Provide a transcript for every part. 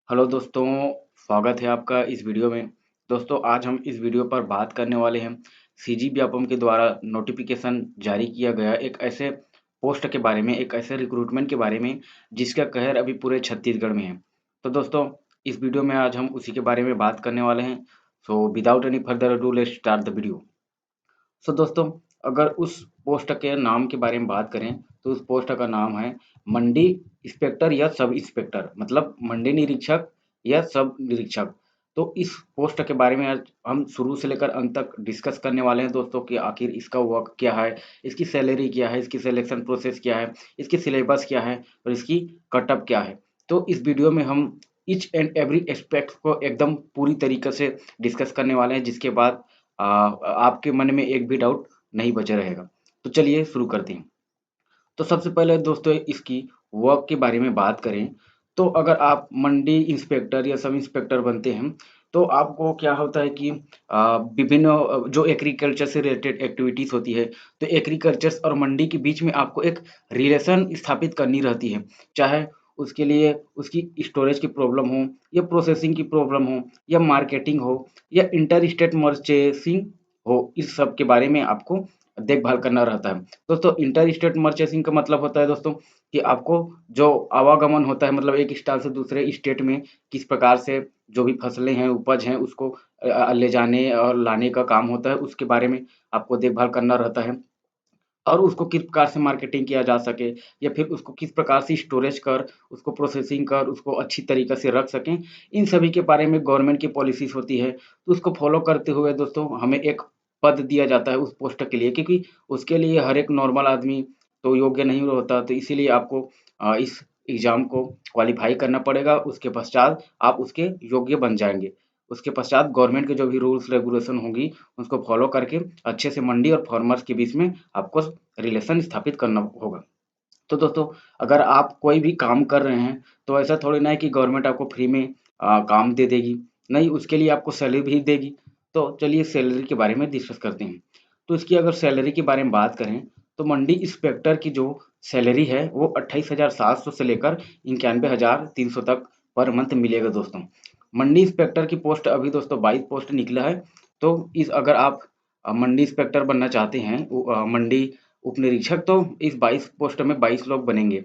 Hello दोस्तों, स्वागत है आपका इस वीडियो में। दोस्तों आज हम इस वीडियो पर बात करने वाले हैं सीजी व्यापम के द्वारा नोटिफिकेशन जारी किया गया एक ऐसे पोस्ट के बारे में, एक ऐसे रिक्रूटमेंट के बारे में जिसका कहर अभी पूरे छत्तीसगढ़ में है। तो दोस्तों इस वीडियो में आज हम उसी के बारे में बात करने वाले हैं। So without any further ado let's start the video. So दोस्तों अगर उस पोस्ट के नाम के बारे में बात करें तो उस पोस्ट का नाम है मंडी इंस्पेक्टर या सब इंस्पेक्टर, मतलब मंडी निरीक्षक या सब निरीक्षक। तो इस पोस्ट के बारे में आज हम शुरू से लेकर अंत तक डिस्कस करने वाले हैं दोस्तों कि आखिर इसका वर्क क्या है, इसकी सैलरी क्या है, इसकी सिलेक्शन प्रोसेस क्या है, इसकी सिलेबस क्या है और इसकी कटअप क्या है। तो इस वीडियो में हम ईच एंड एवरी एस्पेक्ट को एकदम पूरी तरीके से डिस्कस करने वाले हैं, जिसके बाद आपके मन में एक भी डाउट नहीं बचा रहेगा। तो चलिए शुरू करते हैं। तो सबसे पहले दोस्तों इसकी वर्क के बारे में बात करें तो अगर आप मंडी इंस्पेक्टर या सब इंस्पेक्टर बनते हैं तो आपको क्या होता है कि विभिन्न जो एग्रीकल्चर से रिलेटेड एक्टिविटीज होती है, तो एग्रीकल्चर और मंडी के बीच में आपको एक रिलेशन स्थापित करनी रहती है। चाहे उसके लिए उसकी स्टोरेज की प्रॉब्लम हो या प्रोसेसिंग की प्रॉब्लम हो या मार्केटिंग हो या इंटर स्टेट मर्चेसिंग हो, इस सब के बारे में आपको देखभाल करना रहता है। दोस्तों इंटर स्टेट मर्चेसिंग का मतलब होता है दोस्तों कि आपको जो आवागमन होता है, मतलब एक स्टेट से दूसरे स्टेट में किस प्रकार से जो भी फसलें हैं, उपज हैं, उसको ले जाने और लाने का काम होता है, उसके बारे में आपको देखभाल करना रहता है। और उसको किस प्रकार से मार्केटिंग किया जा सके या फिर उसको किस प्रकार से स्टोरेज कर, उसको प्रोसेसिंग कर, उसको अच्छी तरीके से रख सकें, इन सभी के बारे में गवर्नमेंट की पॉलिसीज होती है। तो उसको फॉलो करते हुए दोस्तों हमें एक पद दिया जाता है उस पोस्ट के लिए, क्योंकि उसके लिए हर एक नॉर्मल आदमी तो योग्य नहीं होता। तो इसीलिए आपको इस एग्जाम को क्वालिफाई करना पड़ेगा, उसके पश्चात आप उसके योग्य बन जाएंगे। उसके पश्चात गवर्नमेंट के जो भी रूल्स रेगुलेशन होंगी उसको फॉलो करके अच्छे से मंडी और फार्मर्स के बीच में आपको रिलेशन स्थापित करना होगा। तो दोस्तों अगर आप कोई भी काम कर रहे हैं तो ऐसा थोड़ी ना है कि गवर्नमेंट आपको फ्री में काम दे देगी। नहीं, उसके लिए आपको सैलरी भी देगी। तो चलिए सैलरी के बारे में डिस्कस करते हैं। तो इसकी अगर सैलरी के बारे में बात करें तो मंडी इंस्पेक्टर की जो सैलरी है वो 28,700 से लेकर 91,300 तक पर मंथ मिलेगा दोस्तों। मंडी इंस्पेक्टर की पोस्ट अभी दोस्तों 22 पोस्ट निकला है। तो इस अगर आप मंडी इंस्पेक्टर बनना चाहते हैं, मंडी उप निरीक्षक, तो इस 22 पोस्ट में 22 लोग बनेंगे।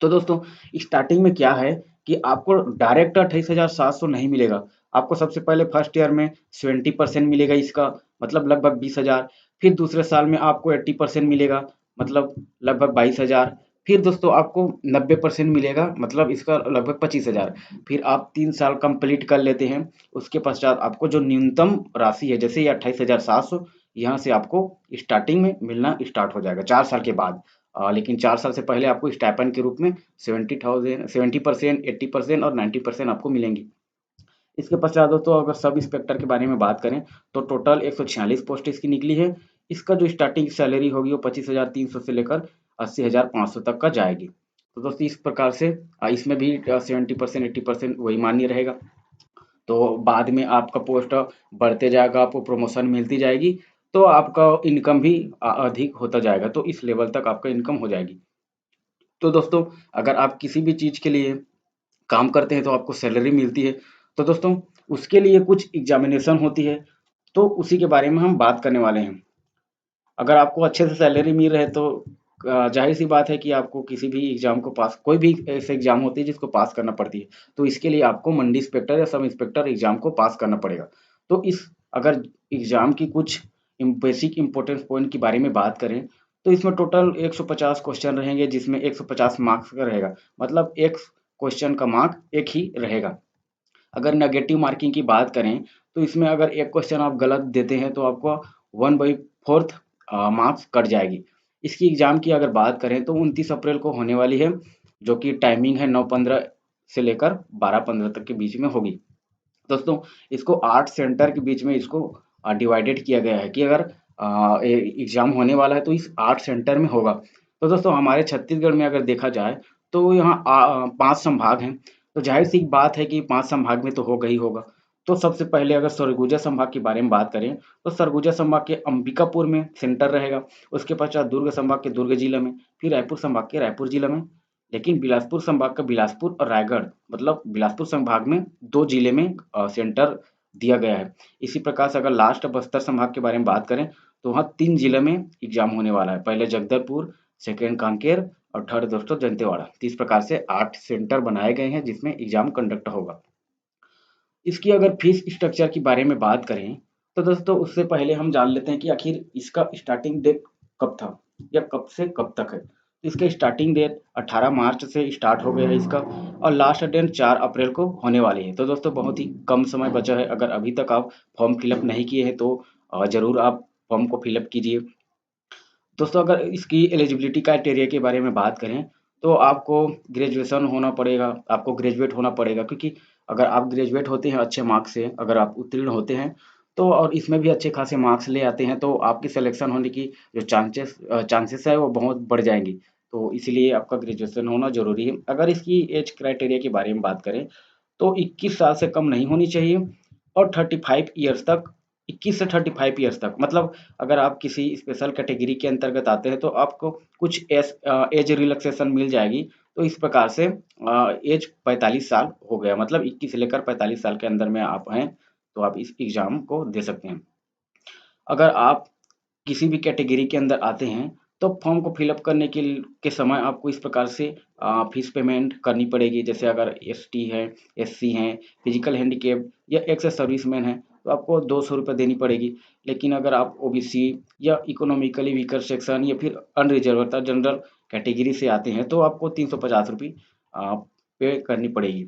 तो दोस्तों स्टार्टिंग में क्या है कि आपको डायरेक्ट 28,700 नहीं मिलेगा। आपको सबसे पहले फर्स्ट ईयर में 70% मिलेगा इसका, मतलब लगभग 20,000। फिर दूसरे साल में आपको 80% मिलेगा, मतलब लगभग 22,000। फिर दोस्तों आपको 90% मिलेगा, मतलब इसका लगभग 25,000। फिर आप 3 साल कंप्लीट कर लेते हैं, उसके पश्चात आपको जो न्यूनतम राशि है, जैसे ये 28,700, यहाँ से आपको स्टार्टिंग में मिलना स्टार्ट हो जाएगा 4 साल के बाद। लेकिन 4 साल से पहले आपको स्टाइपेंड के रूप में 70% 80% और 90% आपको मिलेंगी। इसके पश्चात दोस्तों अगर सब इंस्पेक्टर के बारे में बात करें तो टोटल 146 पोस्ट इसकी निकली है। इसका जो स्टार्टिंग सैलरी होगी वो 25,300 से लेकर 80,500 तक का जाएगी। तो दोस्तों इस प्रकार से इसमें भी 70% 80% वही मान्य रहेगा। तो बाद में आपका पोस्ट बढ़ते जाएगा, आपको प्रमोशन मिलती जाएगी, तो आपका इनकम भी अधिक होता जाएगा, तो इस लेवल तक आपका इनकम हो जाएगी। तो दोस्तों अगर आप किसी भी चीज़ के लिए काम करते हैं तो आपको सैलरी मिलती है। तो दोस्तों उसके लिए कुछ एग्जामिनेशन होती है, तो उसी के बारे में हम बात करने वाले हैं। अगर आपको अच्छे से सैलरी मिल रहे तो जाहिर सी बात है कि आपको किसी भी एग्जाम को पास, कोई भी ऐसे एग्जाम होती है जिसको पास करना पड़ती है, तो इसके लिए आपको मंडी इंस्पेक्टर या सब इंस्पेक्टर एग्जाम को पास करना पड़ेगा। तो इस अगर एग्जाम की कुछ बेसिक इंपॉर्टेंस पॉइंट के बारे में बात करें तो इसमें टोटल 150 क्वेश्चन रहेंगे, जिसमें 150 मार्क्स का रहेगा, मतलब एक क्वेश्चन का मार्क एक ही रहेगा। अगर नेगेटिव मार्किंग की बात करें तो इसमें अगर एक क्वेश्चन आप गलत देते हैं तो आपको 1/4 मार्क्स कट जाएगी। इसकी एग्ज़ाम की अगर बात करें तो 29 अप्रैल को होने वाली है, जो कि टाइमिंग है 9:15 से लेकर 12:15 तक के बीच में होगी। दोस्तों इसको 8 सेंटर के बीच में इसको डिवाइडेड किया गया है कि अगर एग्ज़ाम होने वाला है तो इस 8 सेंटर में होगा। तो दोस्तों हमारे छत्तीसगढ़ में अगर देखा जाए तो यहाँ 5 संभाग हैं, तो ज़ाहिर-सी बात है कि 5 संभाग में तो होगा ही होगा। तो सबसे पहले अगर सरगुजा संभाग के बारे में बात करें, तो सरगुजा संभाग के अंबिकापुर में सेंटर रहेगा, उसके पश्चात दुर्ग संभाग के दुर्ग जिला में, फिर रायपुर संभाग के रायपुर जिला में, लेकिन बिलासपुर संभाग का बिलासपुर और रायगढ़ मतलब बिलासपुर संभाग में 2 जिले में सेंटर दिया गया है। इसी प्रकार से अगर लास्ट बस्तर संभाग के बारे में बात करें तो वहाँ 3 जिले में एग्जाम होने वाला है। पहले जगदलपुर, सेकेंड कांकेर और थर्ड दोस्तों दंतेवाड़ा। तो इस प्रकार से 8 सेंटर बनाए गए हैं जिसमें एग्जाम कंडक्ट होगा। इसकी अगर फीस स्ट्रक्चर के बारे में बात करें तो दोस्तों उससे पहले हम जान लेते हैं कि आखिर इसका स्टार्टिंग डेट कब था या कब से कब तक है। तो इसका स्टार्टिंग डेट 18 मार्च से स्टार्ट हो गया है इसका और लास्ट डेट 4 अप्रैल को होने वाली है। तो दोस्तों बहुत ही कम समय बचा है। अगर अभी तक आप फॉर्म फिलअप नहीं किए हैं तो ज़रूर आप फॉर्म को फिलअप कीजिए। दोस्तों अगर इसकी एलिजिबिलिटी क्राइटेरिया के बारे में बात करें तो आपको ग्रेजुएशन होना पड़ेगा, आपको ग्रेजुएट होना पड़ेगा क्योंकि अगर आप ग्रेजुएट होते हैं अच्छे मार्क्स से, अगर आप उत्तीर्ण होते हैं तो और इसमें भी अच्छे खासे मार्क्स ले आते हैं तो आपकी सिलेक्शन होने की जो चांसेस है वो बहुत बढ़ जाएंगी। तो इसीलिए आपका ग्रेजुएशन होना ज़रूरी है। अगर इसकी एज क्राइटेरिया के बारे में बात करें तो 21 साल से कम नहीं होनी चाहिए और 35 ईयर्स तक, 21 से 35 ईयर्स तक मतलब अगर आप किसी स्पेशल कैटेगरी के अंतर्गत आते हैं तो आपको कुछ एज रिलैक्सेशन मिल जाएगी। तो इस प्रकार से एज 45 साल हो गया मतलब 21 से लेकर 45 साल के अंदर में आप हैं तो आप इस एग्ज़ाम को दे सकते हैं। अगर आप किसी भी कैटेगरी के अंदर आते हैं तो फॉर्म को फिलअप करने के समय आपको इस प्रकार से फीस पेमेंट करनी पड़ेगी। जैसे अगर एसटी है, एससी हैं, फिजिकल हैंडीकेप या एक्स सर्विसमैन है तो आपको 200 रुपये देनी पड़ेगी। लेकिन अगर आप ओबीसी या इकोनॉमिकली वीकर सेक्शन या फिर अनरिजर्व अर्थात जनरल कैटेगरी से आते हैं तो आपको 350 रुपये पे करनी पड़ेगी।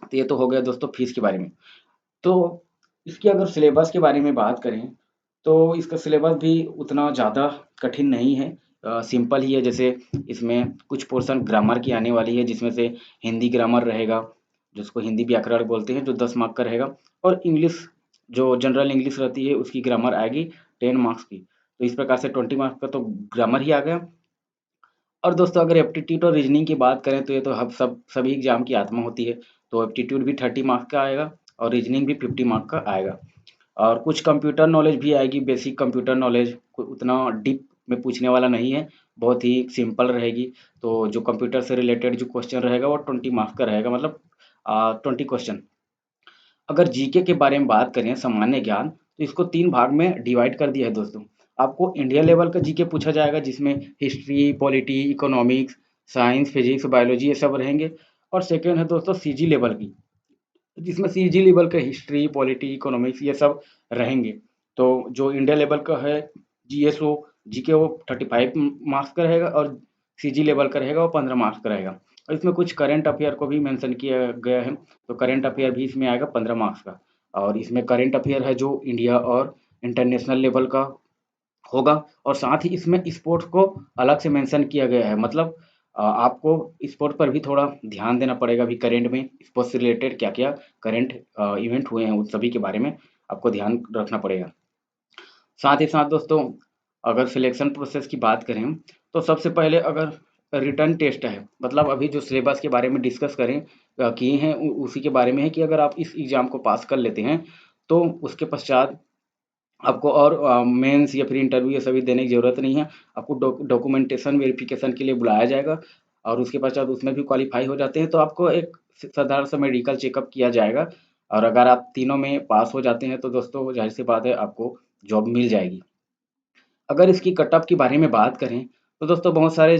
तो ये तो हो गया दोस्तों फीस के बारे में। तो इसकी अगर सिलेबस के बारे में बात करें तो इसका सिलेबस भी उतना ज़्यादा कठिन नहीं है, सिंपल ही है। जैसे इसमें कुछ पोर्शन ग्रामर की आने वाली है जिसमें से हिंदी ग्रामर रहेगा जिसको हिंदी व्याकरण बोलते हैं जो 10 मार्क का रहेगा और इंग्लिश जो जनरल इंग्लिश रहती है उसकी ग्रामर आएगी 10 मार्क्स की। तो इस प्रकार से 20 मार्क्स का तो ग्रामर ही आ गया। और दोस्तों अगर एप्टीट्यूड और रीजनिंग की बात करें तो ये तो हम सभी एग्जाम की आत्मा होती है। तो एप्टीट्यूड भी 30 मार्क्स का आएगा और रीजनिंग भी 50 मार्क्स का आएगा और कुछ कंप्यूटर नॉलेज भी आएगी। बेसिक कंप्यूटर नॉलेज उतना डीप में पूछने वाला नहीं है, बहुत ही सिंपल रहेगी। तो जो कंप्यूटर से रिलेटेड जो क्वेश्चन रहेगा वो 20 मार्क्स का रहेगा मतलब 20 क्वेश्चन। अगर जीके के बारे में बात करें सामान्य ज्ञान तो इसको 3 भाग में डिवाइड कर दिया है दोस्तों। आपको इंडिया लेवल का जीके पूछा जाएगा जिसमें history, polity, economics, science, physics, biology ये सब रहेंगे। और सेकेंड है दोस्तों सीजी लेवल की जिसमें सीजी लेवल का हिस्ट्री, पॉलिटी, इकोनॉमिक्स ये सब रहेंगे। तो जो इंडिया लेवल का है जीएसओ जीके वो 35 मार्क्स का रहेगा और सीजी लेवल का रहेगा वो 15 मार्क्स का रहेगा। और इसमें कुछ करंट अफेयर को भी मेंशन किया गया है तो करंट अफेयर भी इसमें आएगा 15 मार्क्स का। और इसमें करंट अफेयर है जो इंडिया और इंटरनेशनल लेवल का होगा। और साथ ही इसमें स्पोर्ट्स को अलग से मेंशन किया गया है मतलब आपको स्पोर्ट पर भी थोड़ा ध्यान देना पड़ेगा। अभी करेंट में स्पोर्ट्स से रिलेटेड क्या क्या करेंट इवेंट हुए हैं उन सभी के बारे में आपको ध्यान रखना पड़ेगा। साथ ही साथ दोस्तों अगर सिलेक्शन प्रोसेस की बात करें तो सबसे पहले अगर रिटर्न टेस्ट है मतलब अभी जो सिलेबस के बारे में डिस्कस करें किए हैं उसी के बारे में है कि अगर आप इस एग्ज़ाम को पास कर लेते हैं तो उसके पश्चात आपको और मेंस या फिर इंटरव्यू ये सभी देने की ज़रूरत नहीं है। आपको डॉक्यूमेंटेशन वेरिफिकेशन के लिए बुलाया जाएगा और उसके पश्चात उसमें भी क्वालिफाई हो जाते हैं तो आपको एक साधारण सा मेडिकल चेकअप किया जाएगा। और अगर आप तीनों में पास हो जाते हैं तो दोस्तों जाहिर सी बात है आपको जॉब मिल जाएगी। अगर इसकी कट ऑफ के बारे में बात करें तो दोस्तों बहुत सारे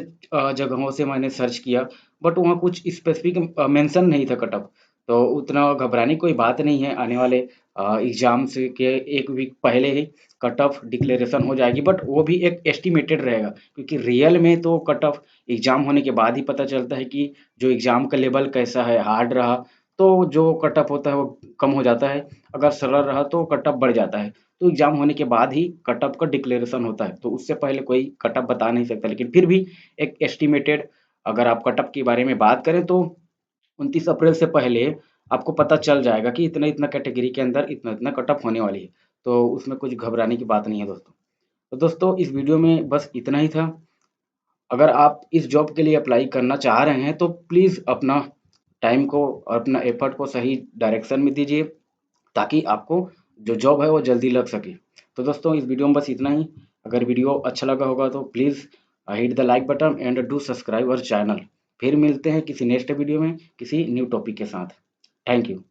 जगहों से मैंने सर्च किया बट वहाँ कुछ स्पेसिफिक मेंशन नहीं था कट ऑफ। तो उतना घबराने की कोई बात नहीं है, आने वाले एग्जाम्स के एक वीक पहले ही कट ऑफ डिक्लेरेशन हो जाएगी बट वो भी एक एस्टिमेटेड रहेगा क्योंकि रियल में तो कट ऑफ एग्जाम होने के बाद ही पता चलता है कि जो एग्जाम का लेवल कैसा है, हार्ड रहा तो जो कट ऑफ होता है वो कम हो जाता है, अगर सरल रहा तो कट ऑफ बढ़ जाता है। तो एग्जाम होने के बाद ही कट ऑफ का डिक्लेरेशन होता है तो उससे पहले कोई कट ऑफ बता नहीं सकता। लेकिन फिर भी एक एस्टिमेटेड अगर आप कट ऑफ के बारे में बात करें तो 29 अप्रैल से पहले आपको पता चल जाएगा कि इतना इतना कैटेगरी के अंदर इतना इतना कट ऑफ होने वाली है। तो उसमें कुछ घबराने की बात नहीं है दोस्तों। तो दोस्तों इस वीडियो में बस इतना ही था। अगर आप इस जॉब के लिए अप्लाई करना चाह रहे हैं तो प्लीज़ अपना टाइम को और अपना एफर्ट को सही डायरेक्शन में दीजिए ताकि आपको जो जॉब है वो जल्दी लग सके। तो दोस्तों इस वीडियो में बस इतना ही। अगर वीडियो अच्छा लगा होगा तो please hit the like button and do subscribe our channel. फिर मिलते हैं किसी नेक्स्ट वीडियो में किसी न्यू टॉपिक के साथ। Thank you.